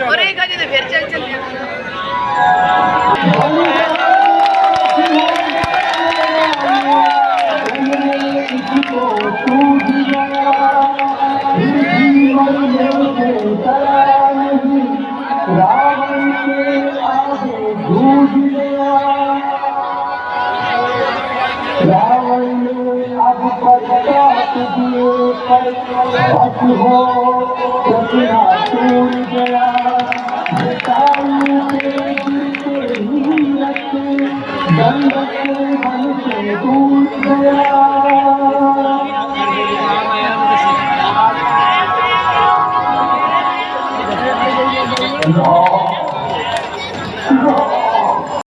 और एक आगे तो फिर चल रावण अब पश्चात दिए पर हो प्रतिमा टूट गया दंड से मन से टूट गया।